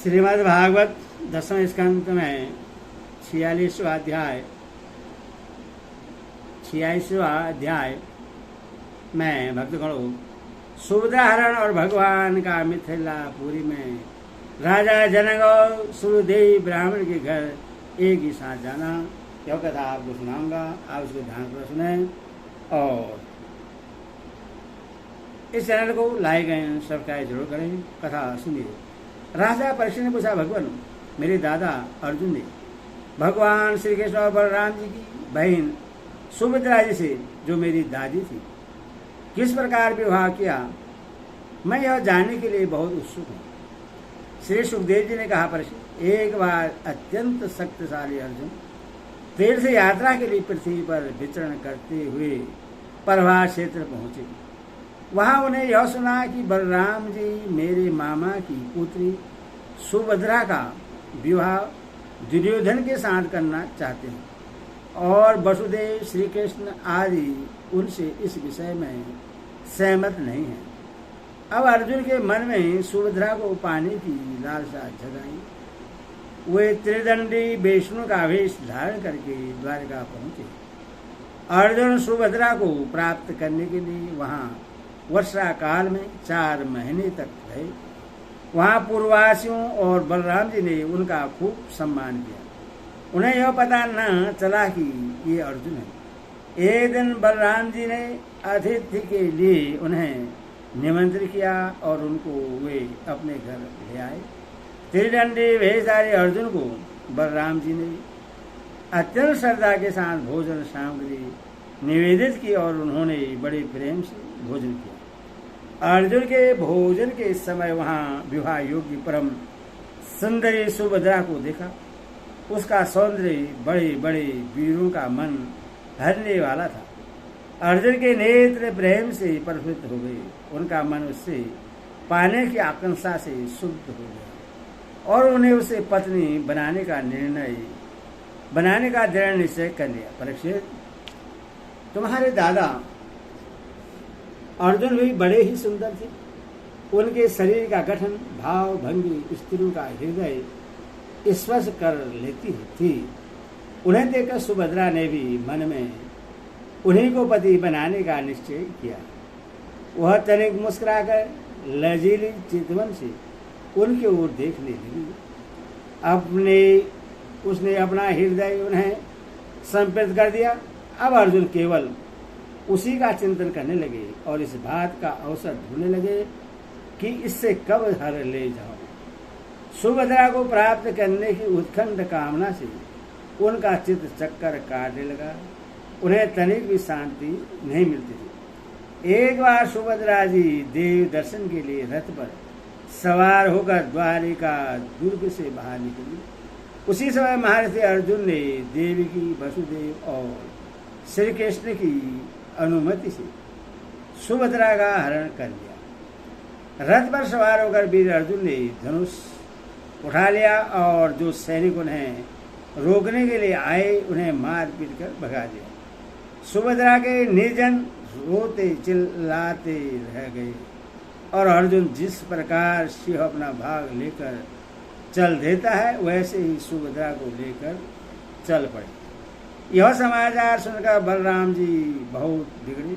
श्रीमद् भागवत 10वें स्कंद में 46वां अध्याय में भक्तगणों सुभद्रा हरण और भगवान का मिथिलापुरी में राजा जनक और सुरदेव ब्राह्मण के घर एक ही साथ जाना। यह कथा आपको सुनाऊंगा, आप उसको ध्यान से सुने और इस चैनल को लाइक एंड सब्सक्राइब जरूर करें। कथा सुनिए। राजा परीक्षित ने पूछा, भगवान मेरे दादा अर्जुन ने भगवान श्री कृष्ण और बलराम जी की बहन सुभद्रा जी से, जो मेरी दादी थी, किस प्रकार विवाह किया, मैं यह जानने के लिए बहुत उत्सुक हूँ। श्री सुखदेव जी ने कहा, परीक्षित एक बार अत्यंत शक्तिशाली अर्जुन तीर्थ यात्रा के लिए पृथ्वी पर विचरण करते हुए प्रभास क्षेत्र पहुंचे। वहां उन्हें यह सुना कि बलराम जी मेरे मामा की पुत्री सुभद्रा का विवाह दुर्योधन के साथ करना चाहते हैं और वसुदेव श्री कृष्ण आदि उनसे इस विषय में सहमत नहीं है। अब अर्जुन के मन में सुभद्रा को पाने की लालसा जगाई। वे त्रिदंडी विष्णु का वेश धारण करके द्वारका पहुंचे। अर्जुन सुभद्रा को प्राप्त करने के लिए वहां वर्षा काल में 4 महीने तक रहे। वहां पूर्ववासियों और बलराम जी ने उनका खूब सम्मान किया। उन्हें यह पता न चला कि ये अर्जुन है। एक दिन बलराम जी ने अतिथि के लिए उन्हें निमंत्रित किया और उनको वे अपने घर ले आए। त्रिदंडी वेशधारी अर्जुन को बलराम जी ने अत्यंत श्रद्धा के साथ भोजन सामग्री निवेदित की और उन्होंने बड़े प्रेम से भोजन किया। अर्जुन के भोजन के समय वहां विवाह योग्य परम सुंदरी सुभद्रा को देखा। उसका सौंदर्य बड़े बड़े वीरों का मन हरने वाला था। अर्जुन के नेत्र प्रेम से प्रफुल्लित हो गए। उनका मन उससे पाने की आकांक्षा से शुद्ध हो गया और उन्हें उसे पत्नी बनाने का दृढ़ निश्चय कर लिया। परीक्षित, तुम्हारे दादा अर्जुन भी बड़े ही सुंदर थे। उनके शरीर का गठन, भाव, भंगी स्त्रियों का हृदय स्पर्श कर लेती थी। उन्हें देखकर सुभद्रा ने भी मन में उन्हीं को पति बनाने का निश्चय किया। वह तनिक मुस्कुराकर लजीली चितवन से उनकी ओर देखने लगी। उसने अपना हृदय उन्हें समर्पित कर दिया। अब अर्जुन केवल उसी का चिंतन करने लगे और इस बात का अवसर ढूंढने लगे कि इससे कब हर ले जाओ। सुभद्रा को प्राप्त करने की उत्कंठ कामना से उनका चित्त चक्कर काटने लगा। उन्हें तनिक भी शांति नहीं मिलती थी। एक बार सुभद्रा जी देव दर्शन के लिए रथ पर सवार होकर द्वारिका दुर्ग से बाहर निकली। उसी समय महर्षि अर्जुन ने देवी की, वसुदेव और श्री कृष्ण की अनुमति से सुभद्रा का हरण कर लिया। रथ पर सवार होकर वीर अर्जुन ने धनुष उठा लिया और जो सैनिक उन्हें रोकने के लिए आए उन्हें मार पीट कर भगा दिया। सुभद्रा के निर्जन रोते चिल्लाते रह गए और अर्जुन जिस प्रकार सिंह अपना भाग लेकर चल देता है वैसे ही सुभद्रा को लेकर चल पड़े। यह समाचार सुनकर बलराम जी बहुत बिगड़े।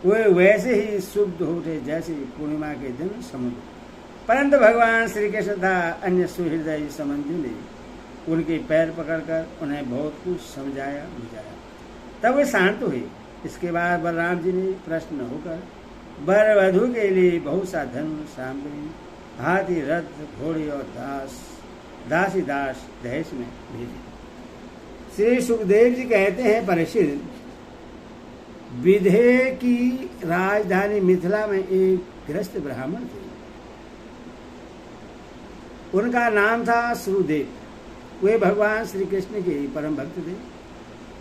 वे वैसे ही शुद्ध होते जैसे पूर्णिमा के दिन समुद्र। परंतु भगवान श्री कृष्ण तथा अन्य सुहृदय संबंधी ने उनके पैर पकड़कर उन्हें बहुत कुछ समझाया बुझाया। तब वे शांत हुए। इसके बाद बलराम जी ने प्रश्न होकर वर वधू के लिए बहुत सा धन सामग्री, हाथी, रथ, घोड़े और दास दहेज में भेजे। श्री सुखदेव जी कहते हैं, परीक्षित, विदेह की राजधानी मिथिला में एक गृहस्थ ब्राह्मण थे। उनका नाम था सुरदेव। वे भगवान श्री कृष्ण के परम भक्त थे।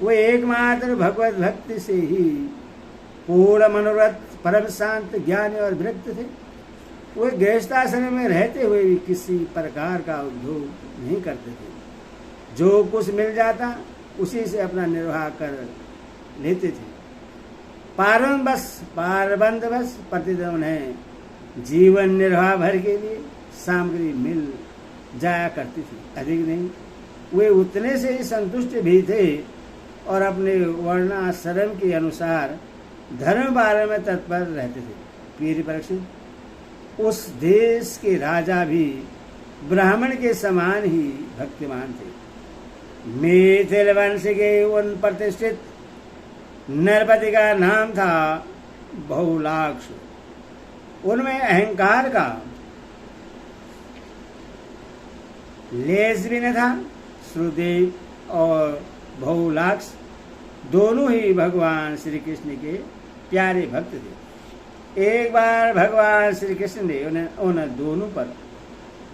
वे एकमात्र भगवत भक्ति से ही पूर्ण मनोरथ, परम शांत, ज्ञानी और विरक्त थे। वे गृहस्थाश्रम में रहते हुए भी किसी प्रकार का उद्योग नहीं करते थे। जो कुछ मिल जाता उसी से अपना निर्वाह कर लेते थे। पारबंदवश प्रतिदिन उन्हें जीवन निर्वाह भर के लिए सामग्री मिल जाया करती थी, अधिक नहीं। वे उतने से ही संतुष्ट भी थे और अपने वर्णाश्रम के अनुसार धर्म बारे में तत्पर रहते थे। प्रिय परीक्षित, उस देश के राजा भी ब्राह्मण के समान ही भक्तिमान थे। मिथिल वंश के उन प्रतिष्ठित नरपति का नाम था बहुलाक्ष। उनमें अहंकार का लेस भी न था। श्रुदेव और बहुलाक्ष दोनों ही भगवान श्री कृष्ण के प्यारे भक्त थे। एक बार भगवान श्री कृष्ण ने उन दोनों पर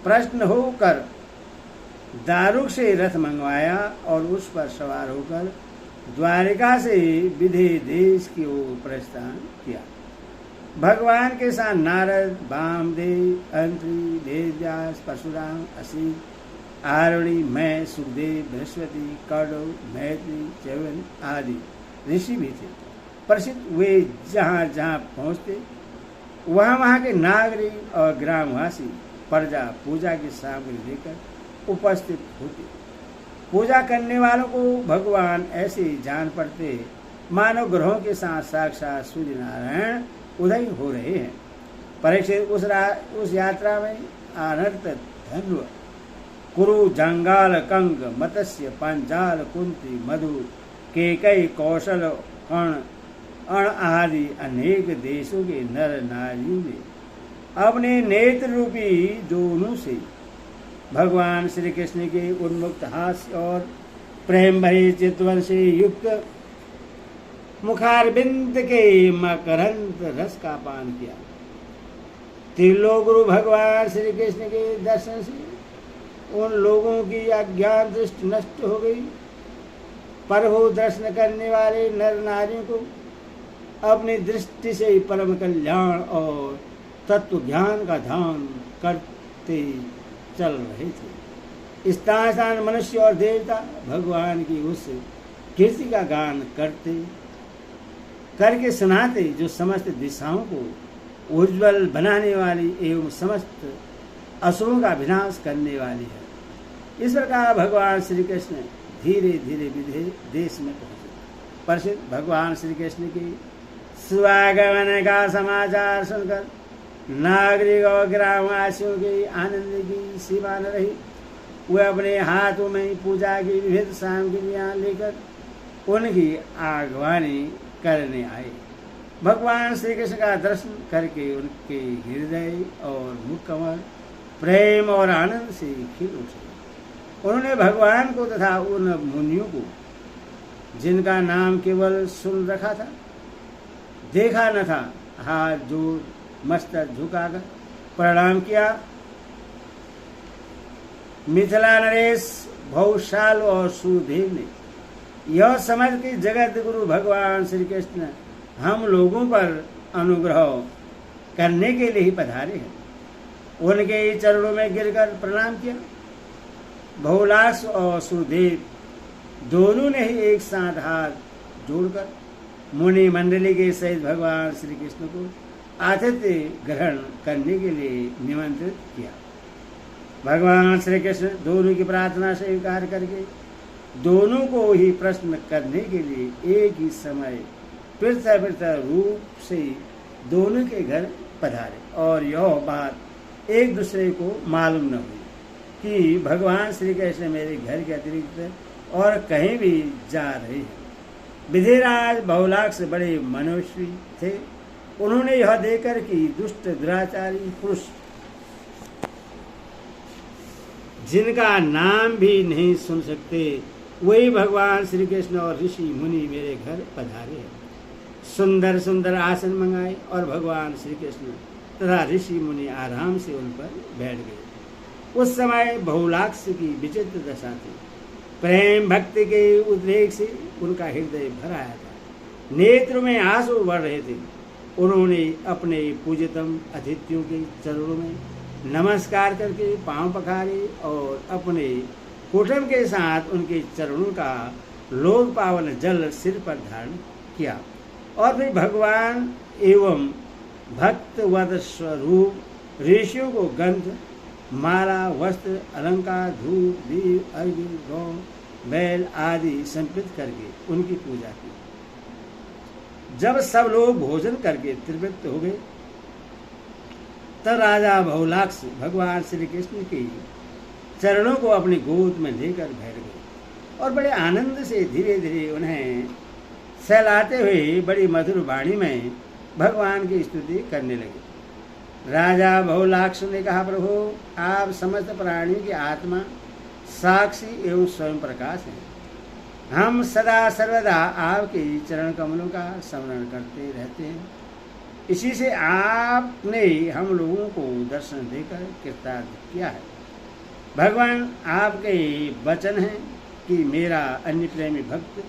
प्रश्न होकर दारुक से रथ मंगवाया और उस पर सवार होकर द्वारिका से विधि देश की ओर प्रस्थान किया। भगवान के साथ नारद, वामदेव, अंत्री, वेदव्यास, परशुराम, असित, आरुणि, मैं, सुखदेव, बृहस्पति, कौरव, मैत्री, च्यवन आदि ऋषि भी थे। प्रसिद्ध वे जहाँ जहाँ पहुँचते वहाँ के नागरिक और ग्रामवासी प्रजा पूजा की सामग्री लेकर उपस्थित होते। पूजा करने वालों को भगवान ऐसे जान पड़ते मानव ग्रहों के साथ साक्षात सूर्य नारायण उदय हो रहे हैं। परीक्षित उस यात्रा में अनर्थ धन्व कुरु, जंगाल, कंग, मत्स्य, पांचाल, कुंती, मधु, केकई, कौशल, अण आदि अनेक देशों के नर नारियों ने अपने नेत्र रूपी दोनों से भगवान श्री कृष्ण के उन्मुक्त हास्य और प्रेम भरे चितवन से युक्त मुखारबिंद के मकरंद रस का पान किया। त्रिलोक गुरु भगवान श्री कृष्ण के दर्शन से उन लोगों की अज्ञान दृष्टि नष्ट हो गई। प्रभु दर्शन करने वाले नर नारियों को अपनी दृष्टि से परम कल्याण और तत्व ज्ञान का ध्यान करते चल रहे थे। स्थान स्थान मनुष्य और देवता भगवान की उस कीर्ति का गान करके सुनाते जो समस्त दिशाओं को उज्जवल बनाने वाली एवं समस्त असुरों का विनाश करने वाली है। इस प्रकार भगवान श्री कृष्ण धीरे धीरे विधि देश में पहुंचे। प्रसिद्ध भगवान श्री कृष्ण के स्वागमन का समाचार सुनकर नागरिक और ग्रामवासियों के आनंद की सीमा न रही। वे अपने हाथों में पूजा की विविध सामग्रियां लेकर उनकी आगवानी करने आए। भगवान श्री कृष्ण का दर्शन करके उनके हृदय और मुख कमल प्रेम और आनंद से खिल उठे। उन्होंने भगवान को तथा उन मुनियों को जिनका नाम केवल सुन रखा था, देखा न था, हाथ जोड़ मस्तक झुकाकर प्रणाम किया। मिथिला नरेश, भौशाल और सुदेव ने यह समझ के जगत गुरु भगवान श्री कृष्ण हम लोगों पर अनुग्रह करने के लिए ही पधारे हैं, उनके चरणों में गिरकर प्रणाम किया। बहुलाक्ष और सुदेव दोनों ने ही एक साथ हाथ जोड़कर मुनि मंडली के सहित भगवान श्री कृष्ण को आतिथ्य ग्रहण करने के लिए निमंत्रित किया। भगवान श्री कृष्ण दोनों की प्रार्थना स्वीकार करके दोनों को ही प्रश्न करने के लिए एक ही समय पृथक पृथक रूप से दोनों के घर पधारे और यह बात एक दूसरे को मालूम न हुई कि भगवान श्री कृष्ण मेरे घर के अतिरिक्त और कहीं भी जा रहे हैं। विधिराज बहुलाक्ष बड़े मनोस्वी थे। उन्होंने यह देखकर कि दुष्ट दुराचारी पुरुष जिनका नाम भी नहीं सुन सकते वही भगवान श्री कृष्ण और ऋषि मुनि मेरे घर पधारे हैं। सुंदर सुंदर आसन मंगाए और भगवान श्री कृष्ण तथा ऋषि मुनि आराम से उन पर बैठ गए। उस समय बहुलाक्ष की विचित्र दशा थी। प्रेम भक्ति के उद्रेक से उनका हृदय भर आया था, नेत्र में आंसू बढ़ रहे थे। उन्होंने अपने पूज्यतम अतिथियों के चरणों में नमस्कार करके पांव पखारे और अपने कुटुंब के साथ उनके चरणों का लोक पावन जल सिर पर धारण किया और फिर भगवान एवं भक्त वद स्वरूप ऋषियों को गंध माला, वस्त्र, अलंकार, धूप, दीप, अर्घ्य, गौ, बैल आदि समर्पित करके उनकी पूजा की। जब सब लोग भोजन करके तृप्त हो गए तब राजा बहुलाक्ष भगवान श्री कृष्ण के चरणों को अपनी गोद में लेकर बैठ गए और बड़े आनंद से धीरे धीरे उन्हें सहलाते हुए बड़ी मधुर वाणी में भगवान की स्तुति करने लगे। राजा बहुलाक्ष ने कहा, प्रभु आप समस्त प्राणियों की आत्मा, साक्षी एवं स्वयं प्रकाश हैं। हम सदा सर्वदा आपके चरण कमलों का स्मरण करते रहते हैं। इसी से आपने हम लोगों को दर्शन देकर कृतार्थ किया है। भगवान आपके वचन हैं कि मेरा अन्य प्रेमी भक्त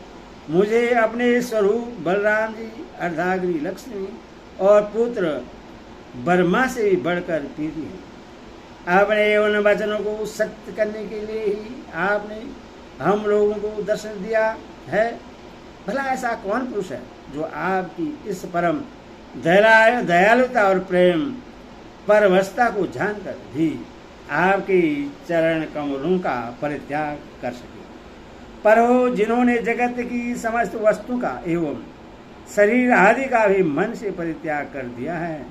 मुझे अपने स्वरूप बलराम जी, अर्धांगिनी लक्ष्मी और पुत्र बर्मा से भी बढ़कर प्रीति है। अपने उन वचनों को सत्य करने के लिए ही आपने हम लोगों को दर्शन दिया है। भला ऐसा कौन पुरुष है जो आपकी इस परम दयालुता और प्रेम परवशता को जानकर भी आपके चरण कमलों का परित्याग कर सके। पर हो जिन्होंने जगत की समस्त वस्तु का एवं शरीर आदि का भी मन से परित्याग कर दिया है,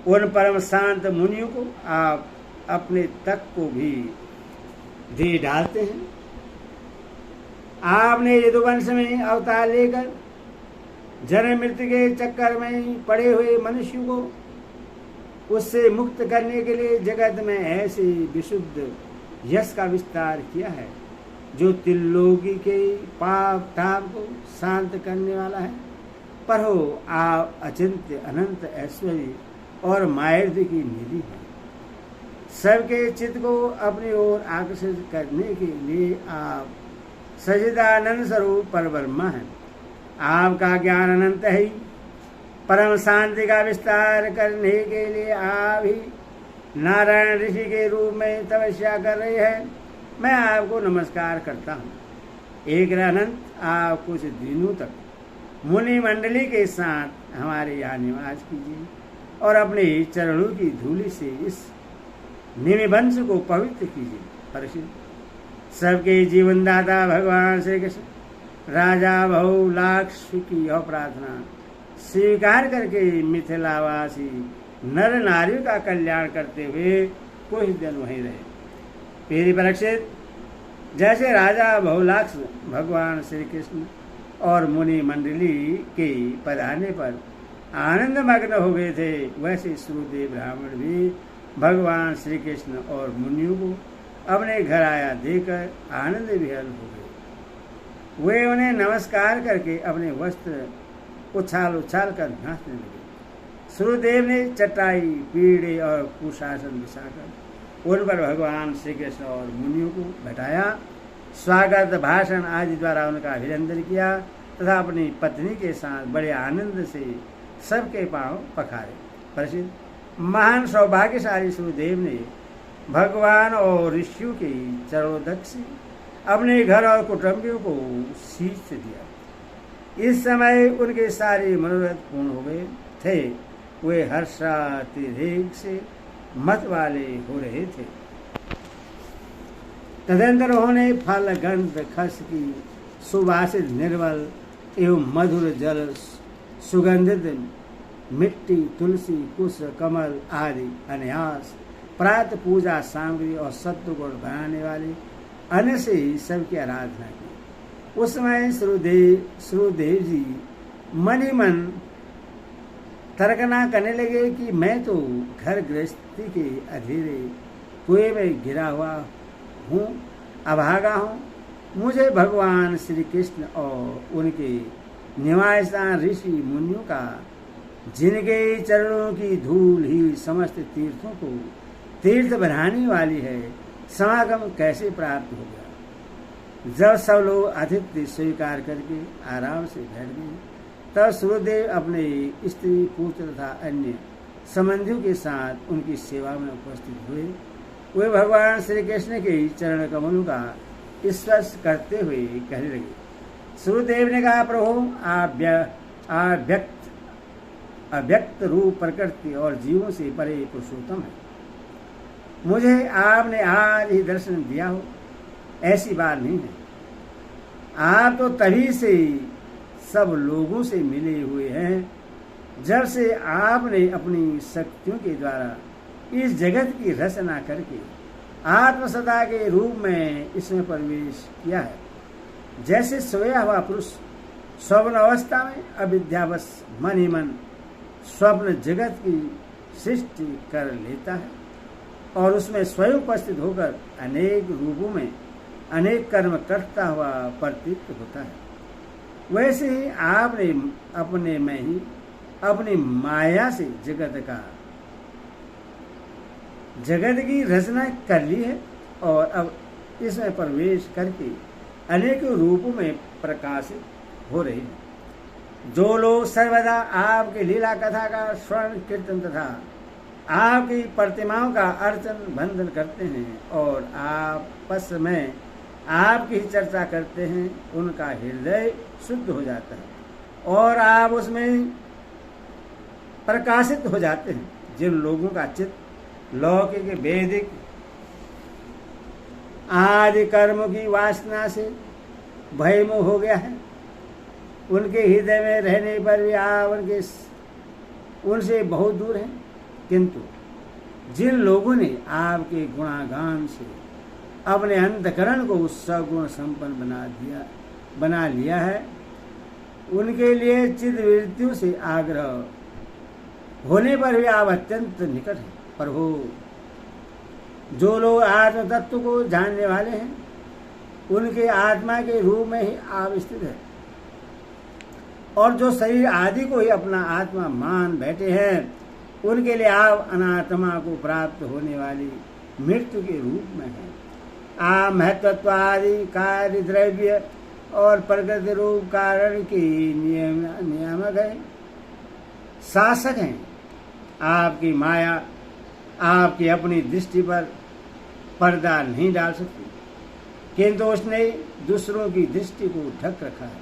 उन परम शांत मुनियों को आप अपने तक को भी दे डालते हैं। आपने यदुवंश में अवतार लेकर जन्म मृत्यु के चक्कर में पड़े हुए मनुष्य को उससे मुक्त करने के लिए जगत में ऐसे विशुद्ध यश का विस्तार किया है जो त्रिलोकी के पाप ताप को शांत करने वाला है। पर हो आप अचिंत्य अनंत ऐश्वर्य और मायर्द की निधि है। सबके चित्त को अपनी ओर आकर्षित करने के लिए आप सच्चिदानंद स्वरूप परब्रह्म हैं। आपका ज्ञान अनंत है। परम शांति का विस्तार करने के लिए आप ही नारायण ऋषि के रूप में तपस्या कर रहे हैं। मैं आपको नमस्कार करता हूँ। एक अनंत आप कुछ दिनों तक मुनि मंडली के साथ हमारे यहाँ निवास कीजिए और अपने चरणों की धूलि से इस निमिवंश को पवित्र कीजिए। परीक्षित, सबके जीवनदाता भगवान श्री कृष्ण राजा बहुलाक्ष की यह प्रार्थना स्वीकार करके मिथिलावासी नर नारियों का कल्याण करते हुए कुछ दिन वहीं रहे। मेरी परीक्षित, जैसे राजा बहुलाक्ष भगवान श्री कृष्ण और मुनि मंडली के पधारने पर आनंद मग्न हो गए थे, वैसे श्रुदेव ब्राह्मण भी भगवान श्री कृष्ण और मुनियों को अपने घर आया देकर आनंद विहल हो गए। वे उन्हें नमस्कार करके अपने वस्त्र उछाल उछाल कर नाचने लगे। श्रुदेव ने चटाई, पीढ़े और कुशासन बिछाकर उन पर भगवान श्री कृष्ण और मुनियों को बैठाया, स्वागत भाषण आदि द्वारा उनका अभिनंदन किया तथा अपनी पत्नी के साथ बड़े आनंद से सबके पांव पखारे। प्रसिद्ध महान सौभाग्यशाली श्रुदेव ने भगवान और ऋषियों के चरणोदक से अपने घर और कुटुंबियों को शीश दिया। इस समय उनके सारे मनोरथ पूर्ण हो गए थे। वे हर्षातिरेक से मत वाले हो रहे थे। तदंतर उन्होंने फल, गंध, खस की सुवासित निर्मल एवं मधुर जल, सुगंधित मिट्टी, तुलसी, कुश, कमल आदि अनायास प्रात पूजा सामग्री और सत्व गुण बनाने वाले अन्न से ही सबकी आराधना की। उस समय श्रुदेव जी मन ही मन तर्कना करने लगे कि मैं तो घर गृहस्थी के अधेरे कुएं में गिरा हुआ हूँ, अभागा हूँ। मुझे भगवान श्री कृष्ण और उनके निवास स्थान ऋषि मुनियों का, जिनके चरणों की धूल ही समस्त तीर्थों को तीर्थ बनाने वाली है, समागम कैसे प्राप्त हो गया। जब सब लोग आतिथ्य स्वीकार करके आराम से बैठ गए तब श्रुदेव अपने स्त्री, पुत्र तथा अन्य संबंधियों के साथ उनकी सेवा में उपस्थित हुए। वे भगवान श्री कृष्ण के चरण कमलों का स्पर्श करते हुए कहने लगे। श्रुदेव ने कहा, प्रभु आप अव्यक्त रूप प्रकृति और जीवों से परे पुरुषोत्तम है। मुझे आपने आज ही दर्शन दिया हो, ऐसी बात नहीं है। आप तो तभी से सब लोगों से मिले हुए हैं जब से आपने अपनी शक्तियों के द्वारा इस जगत की रचना करके आत्मसत्ता के रूप में इसमें प्रवेश किया है। जैसे सोया हुआ पुरुष स्वप्न अवस्था में अविद्यावश मन ही मन स्वप्न जगत की सृष्टि कर लेता है और उसमें स्वयं उपस्थित होकर अनेक रूपों में अनेक कर्म करता हुआ प्रतीत होता है, वैसे ही आपने अपने में ही अपनी माया से जगत की रचना कर ली है और अब इसमें प्रवेश करके अनेक रूपों में प्रकाशित हो रही है। जो लोग सर्वदा आपकी लीला कथा का श्रवण कीर्तन तथा आपकी प्रतिमाओं का अर्चन बंधन करते हैं और आपस में आपकी चर्चा करते हैं, उनका हृदय शुद्ध हो जाता है और आप उसमें प्रकाशित हो जाते हैं। जिन लोगों का चित्त लौकिक वैदिक आदि कर्मों की वासना से भयमुख हो गया है, उनके हृदय में रहने पर भी आप उनसे बहुत दूर हैं। किंतु जिन लोगों ने आपके गुणागान से अपने अंतकरण को सगुण संपन्न बना लिया है, उनके लिए चित्तवृत्तियों से आग्रह होने पर भी आप अत्यंत निकट हैं। प्रभु, जो लोग आत्म तत्व को जानने वाले हैं, उनके आत्मा के रूप में ही आप स्थित है और जो शरीर आदि को ही अपना आत्मा मान बैठे हैं, उनके लिए आप अनात्मा को प्राप्त होने वाली मृत्यु के रूप में हैं। आप महत्त्व आदि कार्य द्रव्य और प्रकृति रूप कारण की नियामक है, शासक हैं। आपकी माया आपकी अपनी दृष्टि पर पर्दा नहीं डाल सकती, किंतु उसने दूसरों की दृष्टि को ढक रखा है।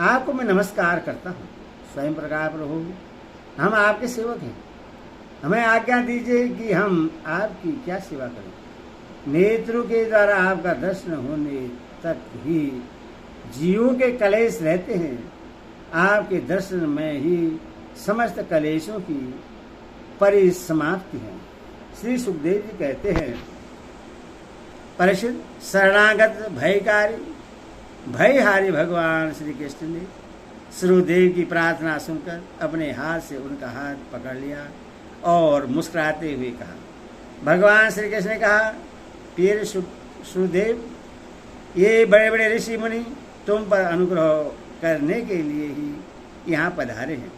आपको मैं नमस्कार करता हूँ। स्वयं प्रकार प्रभु, हम आपके सेवक हैं, हमें आज्ञा दीजिए कि हम आपकी क्या सेवा करें। नेत्रों के द्वारा आपका दर्शन होने तक ही जीवों के कलेश रहते हैं। आपके दर्शन में ही समस्त कलेशों की परिसमाप्ति है। श्री सुखदेव जी कहते हैं, परीक्षित, शरणागत भयकारी भयहारी भगवान श्री कृष्ण ने सुखदेव की प्रार्थना सुनकर अपने हाथ से उनका हाथ पकड़ लिया और मुस्कुराते हुए कहा। भगवान श्री कृष्ण ने कहा, प्रिय सुखदेव, ये बड़े बड़े ऋषि मुनि तुम पर अनुग्रह करने के लिए ही यहाँ पधारे हैं।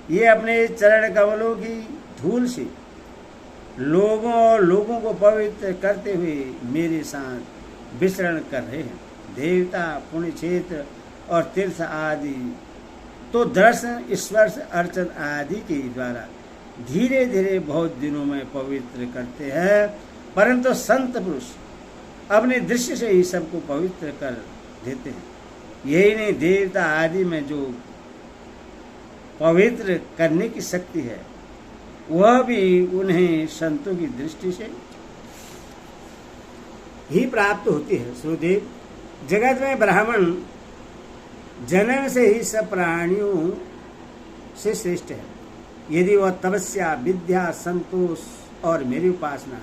ये अपने चरण कमलों की धूल से लोगों को पवित्र करते हुए मेरे साथ विचरण कर रहे हैं। देवता, पुण्य क्षेत्र और तीर्थ आदि तो दर्शन, स्पर्श, अर्चन आदि के द्वारा धीरे धीरे बहुत दिनों में पवित्र करते हैं, परंतु संत पुरुष अपने दृश्य से ही सबको पवित्र कर देते हैं। यही नहीं, देवता आदि में जो पवित्र करने की शक्ति है, वह भी उन्हें संतों की दृष्टि से ही प्राप्त होती है। सुखदेव, जगत में ब्राह्मण जन्म से ही सब प्राणियों से श्रेष्ठ है। यदि वह तपस्या, विद्या, संतोष और मेरी उपासना,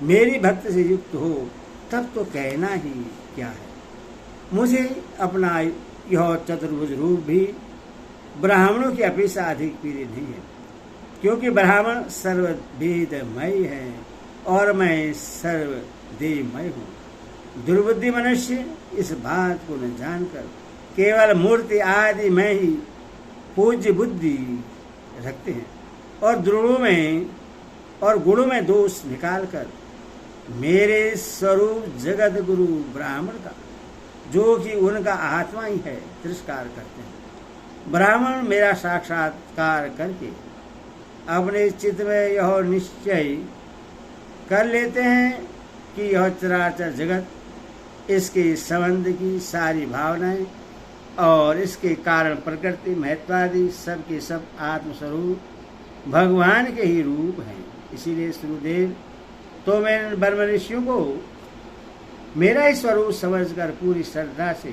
मेरी भक्ति से युक्त हो, तब तो कहना ही क्या है। मुझे अपना यह चतुर्भुज रूप भी ब्राह्मणों की अपेक्षा अधिक प्रिय नहीं है, क्योंकि ब्राह्मण सर्ववेदमय है और मैं सर्वदेवमय हूँ। दुर्बुद्धि मनुष्य इस बात को न जानकर केवल मूर्ति आदि में ही पूज्य बुद्धि रखते हैं और गुणों में दोष निकालकर मेरे स्वरूप जगत गुरु ब्राह्मण का, जो कि उनका आत्मा ही है, तिरस्कार करते हैं। ब्राह्मण मेरा साक्षात्कार करके अपने चित्त में यह निश्चय कर लेते हैं कि यह चराचर जगत, इसके संबंध की सारी भावनाएं और इसके कारण प्रकृति, महत्वादि सब के सब आत्मस्वरूप भगवान के ही रूप हैं। इसीलिए सुखदेव, तो मैं ब्रह्म ऋषियों को मेरा ही स्वरूप समझकर पूरी श्रद्धा से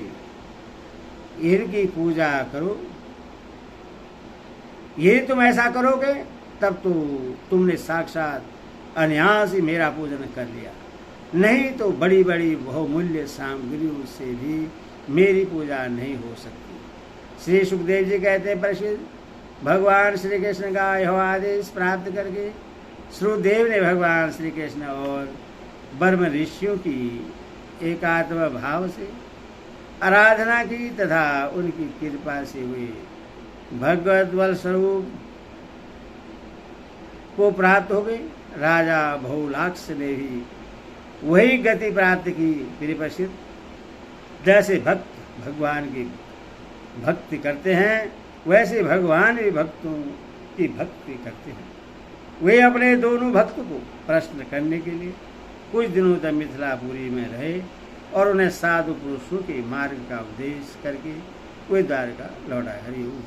इनकी पूजा करो। यदि तुम ऐसा करोगे तब तो तुमने साक्षात अनायास ही मेरा पूजन कर लिया, नहीं तो बड़ी बड़ी बहुमूल्य सामग्रियों से भी मेरी पूजा नहीं हो सकती। श्री सुखदेव जी कहते हैं, प्रसिद्ध भगवान श्री कृष्ण का यह आदेश प्राप्त करके श्रुदेव ने भगवान श्री कृष्ण और ब्रह्म ऋषियों की एकात्म भाव से आराधना की तथा उनकी कृपा से हुए भगवत बल स्वरूप को प्राप्त हो गए। राजा बहुलाक्ष ने भी वही गति प्राप्त की। प्रसिद्ध जैसे भक्त भगवान की भक्ति करते हैं वैसे भगवान भी भक्तों की भक्ति करते हैं। वे अपने दोनों भक्त को प्रश्न करने के लिए कुछ दिनों तक मिथिलापुरी में रहे और उन्हें साधु पुरुषों के मार्ग का उपदेश करके वे द्वारका लौटाए। हरि ओम।